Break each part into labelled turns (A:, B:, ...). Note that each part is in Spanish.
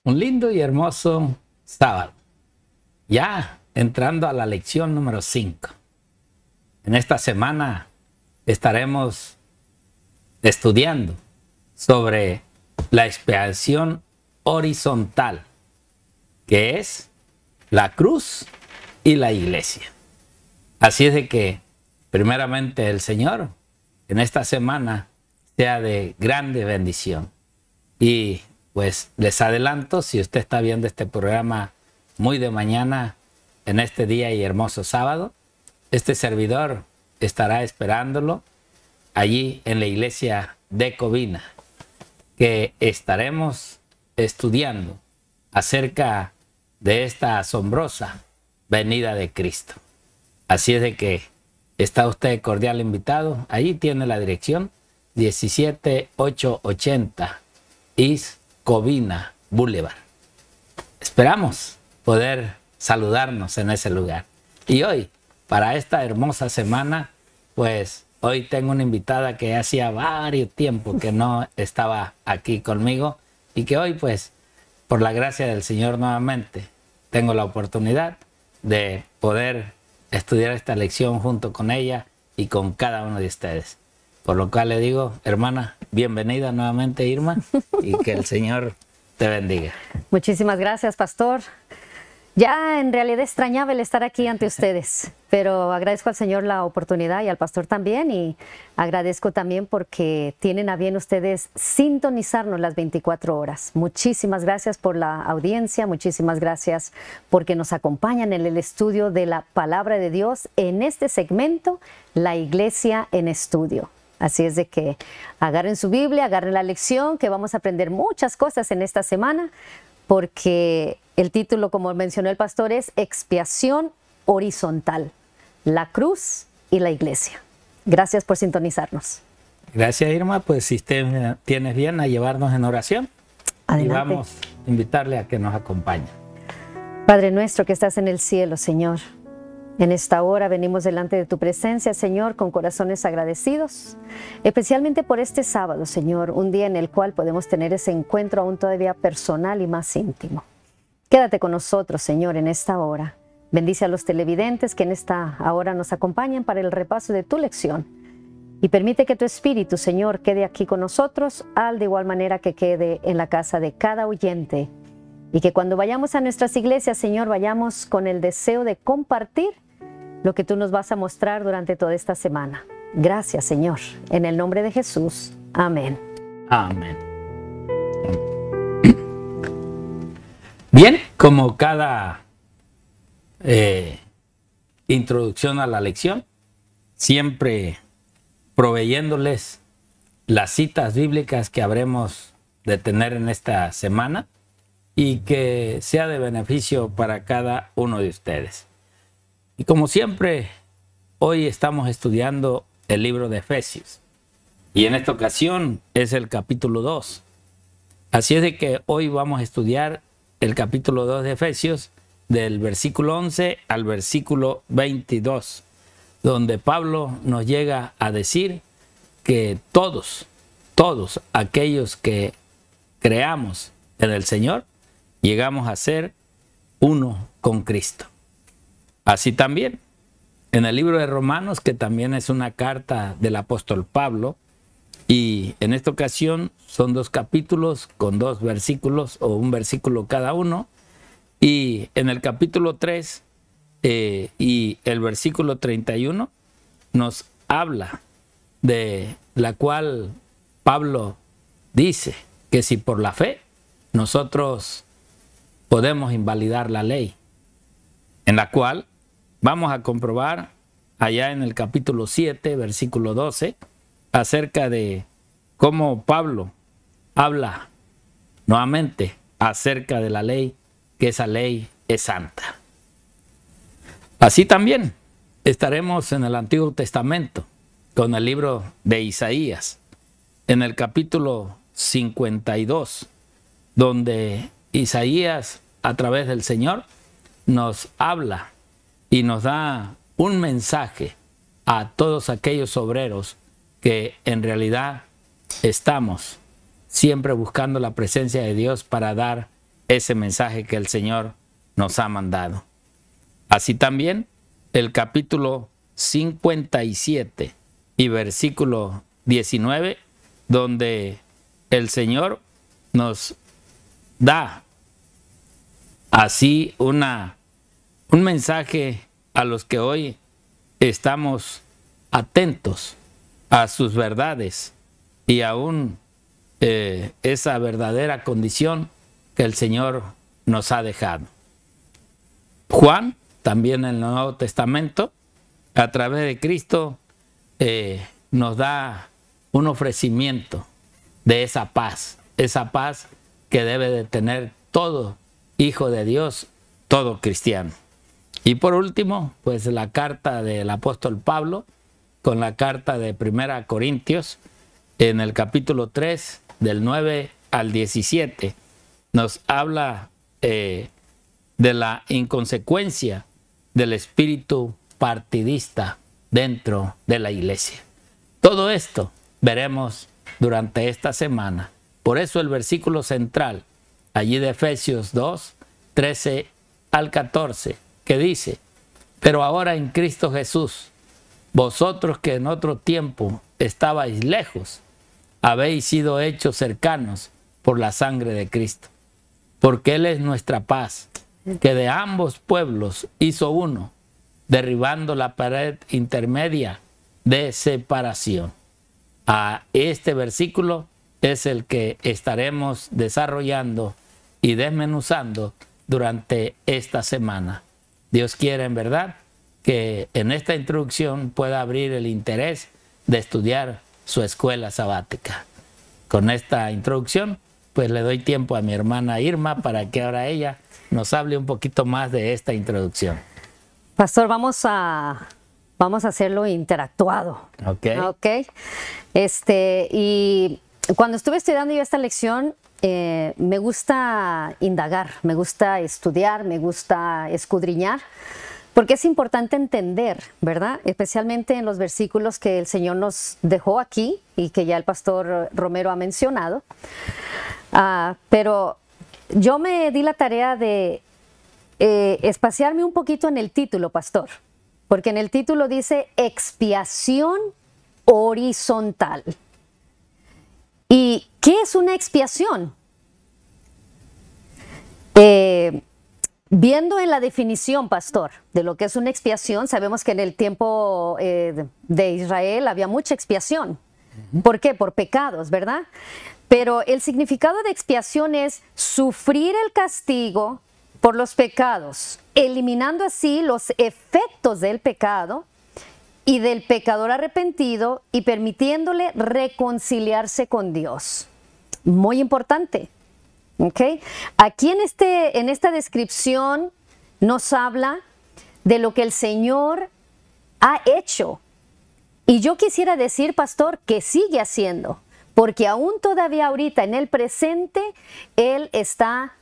A: Un lindo y hermoso sábado. Ya entrando a la lección número 5. En esta semana estaremos estudiando sobre la expiación horizontal, que es la cruz y la iglesia. Así es de que, primeramente, el Señor en esta semana sea de grande bendición. Y pues les adelanto, si usted está viendo este programa muy de mañana, en este día y hermoso sábado, este servidor estará esperándolo allí en la iglesia de Covina, que estaremos estudiando acerca de esta asombrosa venida de Cristo. Así es de que está usted cordial invitado. Allí tiene la dirección 17880 East Covina Boulevard. Esperamos poder saludarnos en ese lugar. Y hoy, para esta hermosa semana, pues hoy tengo una invitada que hacía varios tiempo que no estaba aquí conmigo y que hoy, pues, por la gracia del Señor nuevamente, tengo la oportunidad de poder estudiar esta lección junto con ella y con cada uno de ustedes. Por lo cual le digo, hermana, bienvenida nuevamente, Irma, y que el Señor te bendiga.
B: Muchísimas gracias, pastor. Ya en realidad extrañaba el estar aquí ante ustedes, pero agradezco al Señor la oportunidad y al pastor también, y agradezco también porque tienen a bien ustedes sintonizarnos las 24 horas. Muchísimas gracias por la audiencia, muchísimas gracias porque nos acompañan en el estudio de la Palabra de Dios en este segmento, La Iglesia en Estudio. Así es de que agarren su Biblia, agarren la lección, que vamos a aprender muchas cosas en esta semana, porque el título, como mencionó el pastor, es Expiación Horizontal, la cruz y la iglesia. Gracias por sintonizarnos.
A: Gracias, Irma. Pues si usted tienes bien a llevarnos en oración. Adelante. Y vamos a invitarle a que nos acompañe.
B: Padre nuestro que estás en el cielo, Señor, en esta hora venimos delante de tu presencia, Señor, con corazones agradecidos, especialmente por este sábado, Señor, un día en el cual podemos tener ese encuentro aún todavía personal y más íntimo. Quédate con nosotros, Señor, en esta hora. Bendice a los televidentes que en esta hora nos acompañan para el repaso de tu lección. Y permite que tu Espíritu, Señor, quede aquí con nosotros, al de igual manera que quede en la casa de cada oyente. Y que cuando vayamos a nuestras iglesias, Señor, vayamos con el deseo de compartir lo que tú nos vas a mostrar durante toda esta semana. Gracias, Señor. En el nombre de Jesús. Amén.
A: Amén. Bien, como cada introducción a la lección, siempre proveyéndoles las citas bíblicas que habremos de tener en esta semana y que sea de beneficio para cada uno de ustedes. Y como siempre, hoy estamos estudiando el libro de Efesios. Y en esta ocasión es el capítulo 2. Así es de que hoy vamos a estudiar el capítulo 2 de Efesios, del versículo 11 al versículo 22, donde Pablo nos llega a decir que todos aquellos que creamos en el Señor, llegamos a ser uno con Cristo. Así también, en el libro de Romanos, que también es una carta del apóstol Pablo, y en esta ocasión son 2 capítulos con 2 versículos o un versículo cada uno, y en el capítulo 3 y el versículo 31 nos habla de la cual Pablo dice que si por la fe nosotros podemos invalidar la ley, en la cual vamos a comprobar allá en el capítulo 7, versículo 12, acerca de cómo Pablo habla nuevamente acerca de la ley, que esa ley es santa. Así también estaremos en el Antiguo Testamento con el libro de Isaías, en el capítulo 52, donde Isaías, a través del Señor, nos habla y nos da un mensaje a todos aquellos obreros que en realidad estamos siempre buscando la presencia de Dios para dar ese mensaje que el Señor nos ha mandado. Así también el capítulo 57 y versículo 19, donde el Señor nos da así un mensaje a los que hoy estamos atentos a sus verdades y aún esa verdadera condición que el Señor nos ha dejado. Juan, también en el Nuevo Testamento, a través de Cristo, nos da un ofrecimiento de esa paz que debe de tener todo hijo de Dios, todo cristiano. Y por último, pues la carta del apóstol Pablo, con la carta de 1 Corintios, en el capítulo 3, del 9 al 17, nos habla de la inconsecuencia del espíritu partidista dentro de la iglesia. Todo esto veremos durante esta semana. Por eso el versículo central, allí de Efesios 2, 13 al 14, que dice: pero ahora en Cristo Jesús, vosotros que en otro tiempo estabais lejos, habéis sido hechos cercanos por la sangre de Cristo, porque Él es nuestra paz, que de ambos pueblos hizo uno, derribando la pared intermedia de separación. A este versículo es el que estaremos desarrollando y desmenuzando durante esta semana. Dios quiere, en verdad, que en esta introducción pueda abrir el interés de estudiar su escuela sabática. Con esta introducción, pues le doy tiempo a mi hermana Irma para que ahora ella nos hable un poquito más de esta introducción.
B: Pastor, vamos a hacerlo interactuado.
A: Ok.
B: Y cuando estuve estudiando yo esta lección, me gusta indagar, me gusta estudiar, me gusta escudriñar, porque es importante entender, ¿verdad? Especialmente en los versículos que el Señor nos dejó aquí y que ya el pastor Romero ha mencionado. Pero yo me di la tarea de espaciarme un poquito en el título, pastor, porque en el título dice expiación horizontal. ¿Y qué es una expiación? Viendo en la definición, pastor, de lo que es una expiación, sabemos que en el tiempo de Israel había mucha expiación. ¿Por qué? Por pecados, ¿verdad? Pero el significado de expiación es sufrir el castigo por los pecados, eliminando así los efectos del pecado y del pecador arrepentido y permitiéndole reconciliarse con Dios. Muy importante. ¿Okay? Aquí en esta descripción nos habla de lo que el Señor ha hecho. Y yo quisiera decir, pastor, que sigue haciendo, porque aún todavía ahorita en el presente Él está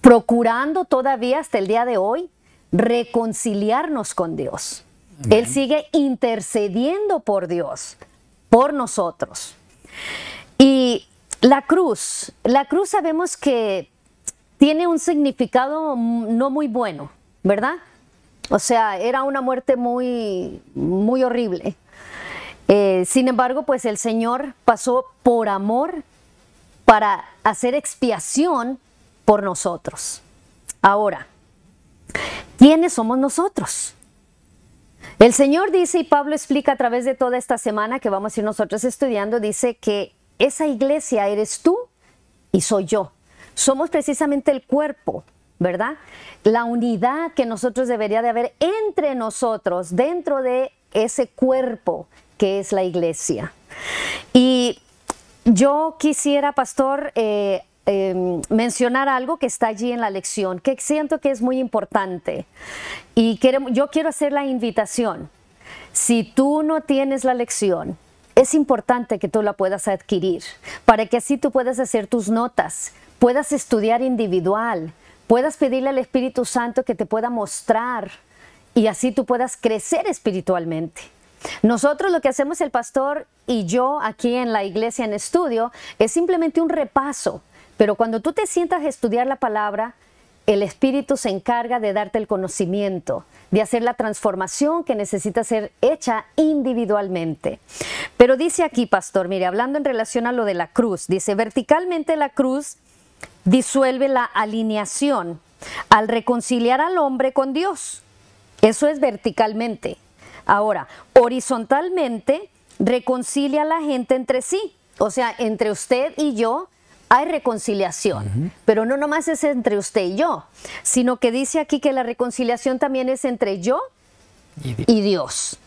B: procurando todavía hasta el día de hoy reconciliarnos con Dios. Amén. Él sigue intercediendo por Dios, por nosotros. Y la cruz sabemos que tiene un significado no muy bueno, ¿verdad? O sea, era una muerte muy, muy horrible. Sin embargo, pues el Señor pasó por amor para hacer expiación por nosotros. Ahora, ¿quiénes somos nosotros? El Señor dice, y Pablo explica a través de toda esta semana que vamos a ir nosotros estudiando, dice que esa iglesia eres tú y soy yo. Somos precisamente el cuerpo, ¿verdad? La unidad que nosotros debería de haber entre nosotros, dentro de ese cuerpo que es la iglesia. Y yo quisiera, pastor, mencionar algo que está allí en la lección, que siento que es muy importante. Y yo quiero hacer la invitación. Si tú no tienes la lección, es importante que tú la puedas adquirir, para que así tú puedas hacer tus notas, puedas estudiar individual, puedas pedirle al Espíritu Santo que te pueda mostrar y así tú puedas crecer espiritualmente. Nosotros lo que hacemos el pastor y yo aquí en la iglesia en estudio es simplemente un repaso, Pero cuando tú te sientas a estudiar la palabra, el Espíritu se encarga de darte el conocimiento, de hacer la transformación que necesita ser hecha individualmente. Pero dice aquí, pastor, mire, hablando en relación a lo de la cruz, dice, verticalmente la cruz disuelve la alineación al reconciliar al hombre con Dios. Eso es verticalmente. Ahora, horizontalmente reconcilia a la gente entre sí. O sea, entre usted y yo hay reconciliación, pero no nomás es entre usted y yo, sino que dice aquí que la reconciliación también es entre yo y Dios.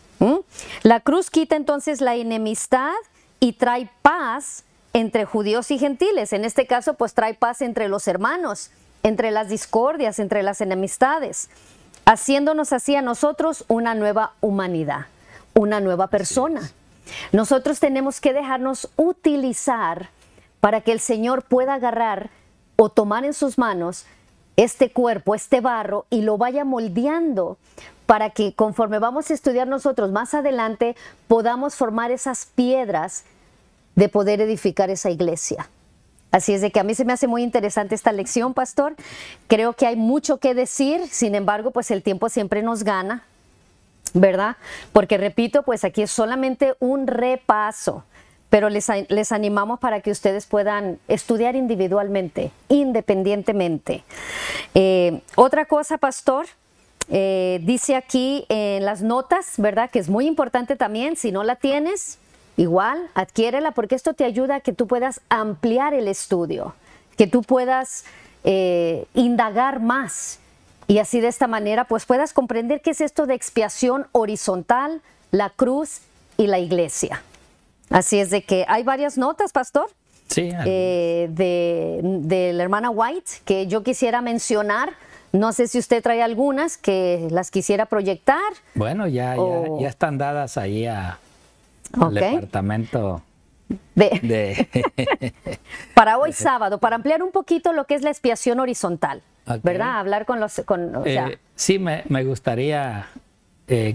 B: La cruz quita entonces la enemistad y trae paz entre judíos y gentiles. En este caso, pues trae paz entre los hermanos, entre las discordias, entre las enemistades, haciéndonos así a nosotros una nueva humanidad, una nueva persona. Nosotros tenemos que dejarnos utilizar para que el Señor pueda agarrar o tomar en sus manos este cuerpo, este barro, y lo vaya moldeando para que conforme vamos a estudiar nosotros más adelante, podamos formar esas piedras de poder edificar esa iglesia. Así es de que a mí se me hace muy interesante esta lección, pastor. Creo que hay mucho que decir, sin embargo, pues el tiempo siempre nos gana, ¿verdad? Porque repito, pues aquí es solamente un repaso. Pero les animamos para que ustedes puedan estudiar individualmente, independientemente. Otra cosa, pastor, dice aquí en las notas, ¿verdad? Que es muy importante también. Si no la tienes, igual, adquiérela, porque esto te ayuda a que tú puedas ampliar el estudio, que tú puedas indagar más. Y así de esta manera, pues puedas comprender qué es esto de expiación horizontal, la cruz y la iglesia. Así es de que hay varias notas, pastor,
A: Sí,
B: de la hermana White que yo quisiera mencionar. No sé si usted trae algunas que las quisiera proyectar.
A: bueno, ya están dadas ahí al departamento
B: para hoy sábado, para ampliar un poquito lo que es la expiación horizontal, ¿verdad? Hablar con los...
A: sí, me gustaría...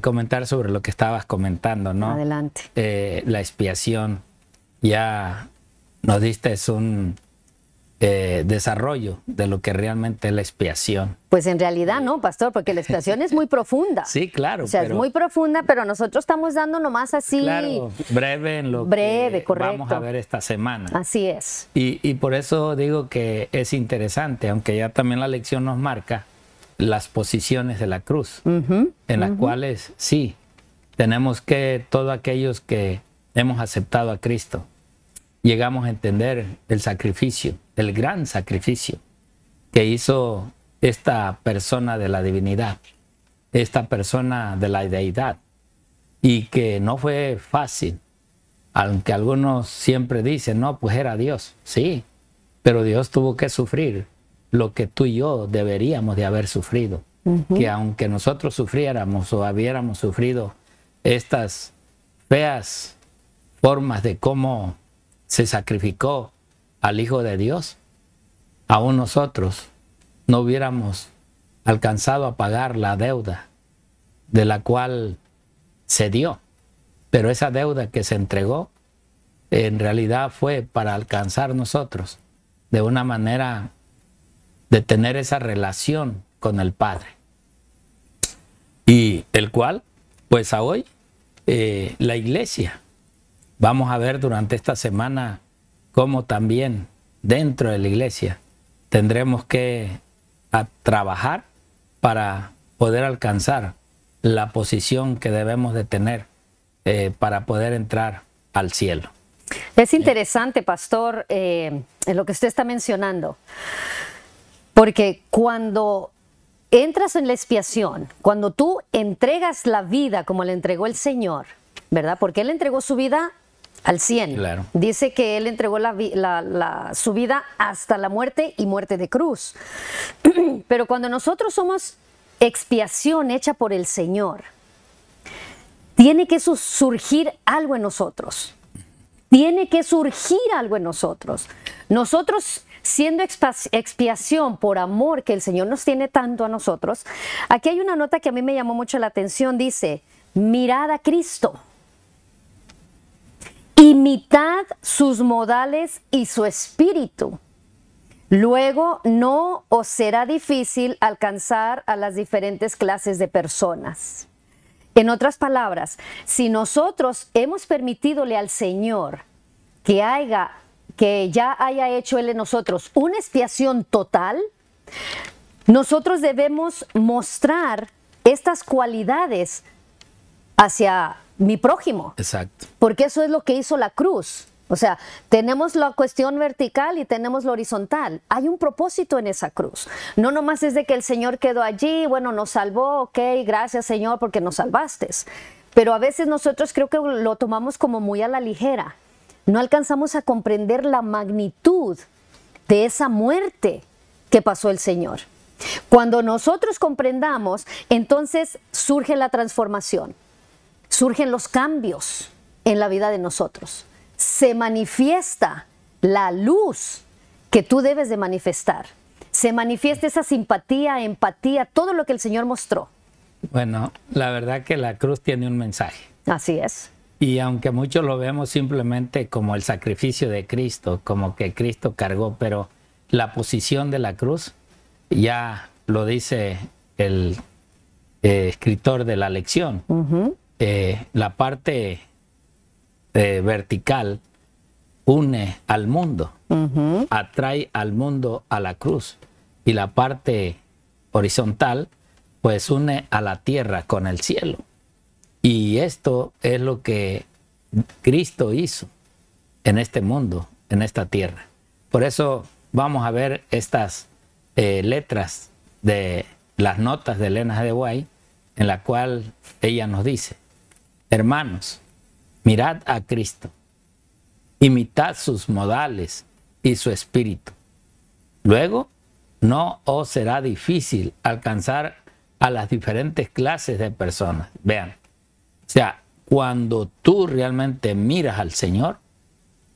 A: comentar sobre lo que estabas comentando, ¿no?
B: Adelante.
A: La expiación. Ya nos diste un desarrollo de lo que realmente es la expiación.
B: Pues en realidad no, pastor, porque la expiación es muy profunda.
A: Sí, claro.
B: O sea, es muy profunda, pero nosotros estamos dando nomás así...
A: Claro, breve en lo que
B: correcto.
A: vamos a ver esta semana.
B: Así es.
A: Y por eso digo que es interesante, aunque ya también la lección nos marca las posiciones de la cruz, en las cuales sí, tenemos que, todos aquellos que hemos aceptado a Cristo, llegamos a entender el sacrificio, el gran sacrificio que hizo esta persona de la divinidad, esta persona de la deidad, y que no fue fácil, aunque algunos siempre dicen, no, pues era Dios, sí, pero Dios tuvo que sufrir lo que tú y yo deberíamos de haber sufrido, que aunque nosotros sufriéramos o hubiéramos sufrido estas feas formas de cómo se sacrificó al Hijo de Dios, aún nosotros no hubiéramos alcanzado a pagar la deuda de la cual se dio, pero esa deuda que se entregó en realidad fue para alcanzar nosotros de una manera de tener esa relación con el Padre. Y el cual, pues a hoy, la iglesia, vamos a ver durante esta semana cómo también dentro de la iglesia tendremos que trabajar para poder alcanzar la posición que debemos de tener para poder entrar al cielo.
B: Es interesante, pastor, en lo que usted está mencionando. Porque cuando entras en la expiación, cuando tú entregas la vida como le entregó el Señor, ¿verdad? Porque Él entregó su vida al 100.
A: Claro.
B: Dice que Él entregó su vida hasta la muerte y muerte de cruz. Pero cuando nosotros somos expiación hecha por el Señor, tiene que surgir algo en nosotros. Tiene que surgir algo en nosotros. Nosotros, siendo expiación por amor que el Señor nos tiene tanto a nosotros, aquí hay una nota que a mí me llamó mucho la atención. Dice, mirad a Cristo, imitad sus modales y su espíritu. Luego no os será difícil alcanzar a las diferentes clases de personas. En otras palabras, si nosotros hemos permitidole al Señor que ya haya hecho Él en nosotros una expiación total, nosotros debemos mostrar estas cualidades hacia mi prójimo.
A: Exacto.
B: Porque eso es lo que hizo la cruz. O sea, tenemos la cuestión vertical y tenemos la horizontal. Hay un propósito en esa cruz. No nomás es de que el Señor quedó allí, bueno, nos salvó, ok, gracias Señor porque nos salvaste. Pero a veces nosotros creo que lo tomamos como muy a la ligera. No alcanzamos a comprender la magnitud de esa muerte que pasó el Señor. Cuando nosotros comprendamos, entonces surge la transformación, surgen los cambios en la vida de nosotros. Se manifiesta la luz que tú debes de manifestar. Se manifiesta esa simpatía, empatía, todo lo que el Señor mostró.
A: Bueno, la verdad que la cruz tiene un mensaje.
B: Así es.
A: Y aunque muchos lo vemos simplemente como el sacrificio de Cristo, como que Cristo cargó, pero la posición de la cruz, ya lo dice el escritor de la lección, la parte vertical une al mundo, atrae al mundo a la cruz, y la parte horizontal pues une a la tierra con el cielo. Y esto es lo que Cristo hizo en este mundo, en esta tierra. Por eso vamos a ver estas letras de las notas de Elena G. de White, en la cual ella nos dice: hermanos, mirad a Cristo, imitad sus modales y su espíritu. Luego no os será difícil alcanzar a las diferentes clases de personas. Vean, o sea, cuando tú realmente miras al Señor,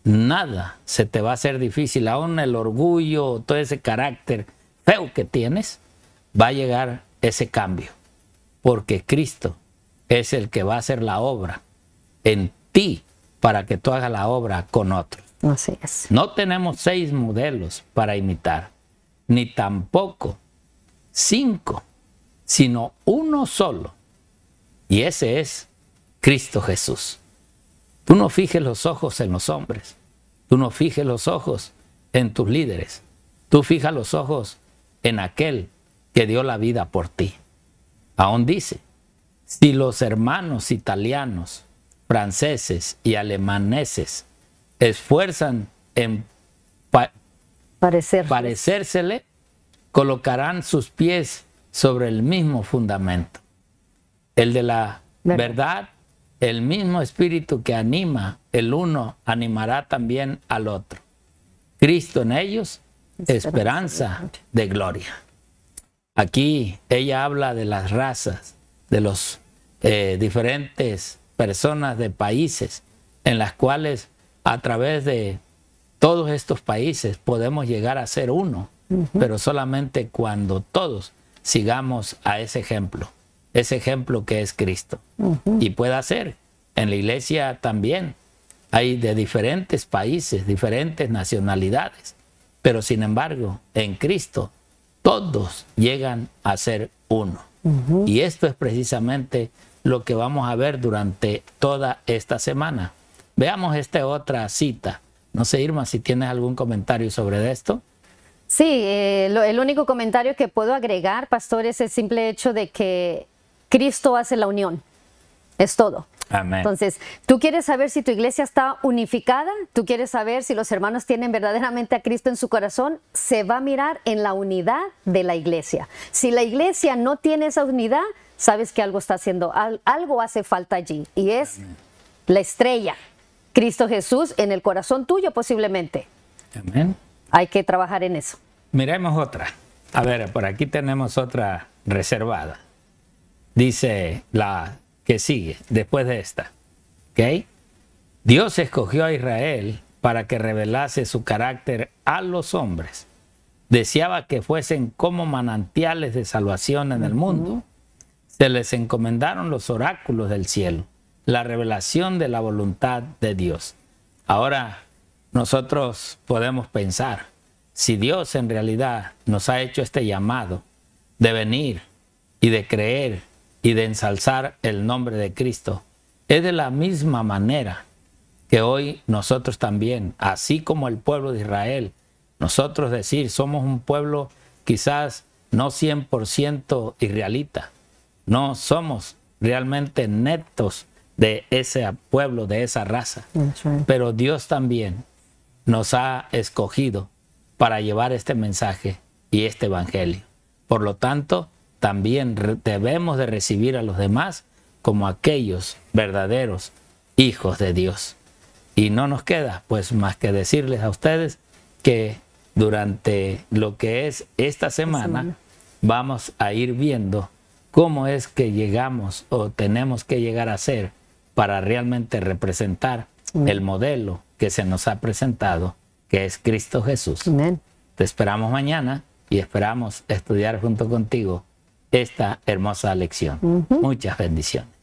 A: nada se te va a hacer difícil. Aún el orgullo, todo ese carácter feo que tienes, va a llegar ese cambio. Porque Cristo es el que va a hacer la obra en ti para que tú hagas la obra con otros.
B: Así es.
A: No tenemos 6 modelos para imitar, ni tampoco 5, sino uno solo. Y ese es Cristo Jesús. Tú no fijes los ojos en los hombres. Tú no fijes los ojos en tus líderes. Tú fija los ojos en aquel que dio la vida por ti. Aún dice, si los hermanos italianos, franceses y alemaneses esfuerzan en parecérsele, colocarán sus pies sobre el mismo fundamento, el de la verdad. El mismo espíritu que anima el uno animará también al otro. Cristo en ellos, esperanza de gloria. Aquí ella habla de las razas, de los diferentes personas de países en las cuales a través de todos estos países podemos llegar a ser uno, pero solamente cuando todos sigamos a ese ejemplo que es Cristo. Y puede ser, en la iglesia también hay de diferentes países, diferentes nacionalidades, pero sin embargo en Cristo todos llegan a ser uno. Y esto es precisamente lo que vamos a ver durante toda esta semana. Veamos esta otra cita. No sé, Irma, si tienes algún comentario sobre esto.
B: Sí, el único comentario que puedo agregar, pastor, es el simple hecho de que Cristo hace la unión. Es todo.
A: Amén.
B: Entonces, tú quieres saber si tu iglesia está unificada, tú quieres saber si los hermanos tienen verdaderamente a Cristo en su corazón, se va a mirar en la unidad de la iglesia. Si la iglesia no tiene esa unidad, sabes que algo está haciendo, algo hace falta allí, y es la estrella, Cristo Jesús en el corazón tuyo posiblemente.
A: Amén.
B: Hay que trabajar en eso.
A: Miremos otra. A ver, por aquí tenemos otra reservada. Dice la que sigue, después de esta. ¿Ok? Dios escogió a Israel para que revelase su carácter a los hombres. Deseaba que fuesen como manantiales de salvación en el mundo. Se les encomendaron los oráculos del cielo, la revelación de la voluntad de Dios. Ahora nosotros podemos pensar, si Dios en realidad nos ha hecho este llamado de venir y de creer y de ensalzar el nombre de Cristo, es de la misma manera que hoy nosotros también, así como el pueblo de Israel, nosotros decir, somos un pueblo quizás no 100% israelita, no somos realmente netos de ese pueblo, de esa raza, pero Dios también nos ha escogido para llevar este mensaje y este evangelio. Por lo tanto, también debemos de recibir a los demás como aquellos verdaderos hijos de Dios. Y no nos queda pues más que decirles a ustedes que durante lo que es esta semana vamos a ir viendo cómo es que llegamos o tenemos que llegar a ser para realmente representar el modelo que se nos ha presentado, que es Cristo Jesús.
B: Amén.
A: Te esperamos mañana y esperamos estudiar junto contigo esta hermosa lección. Muchas bendiciones.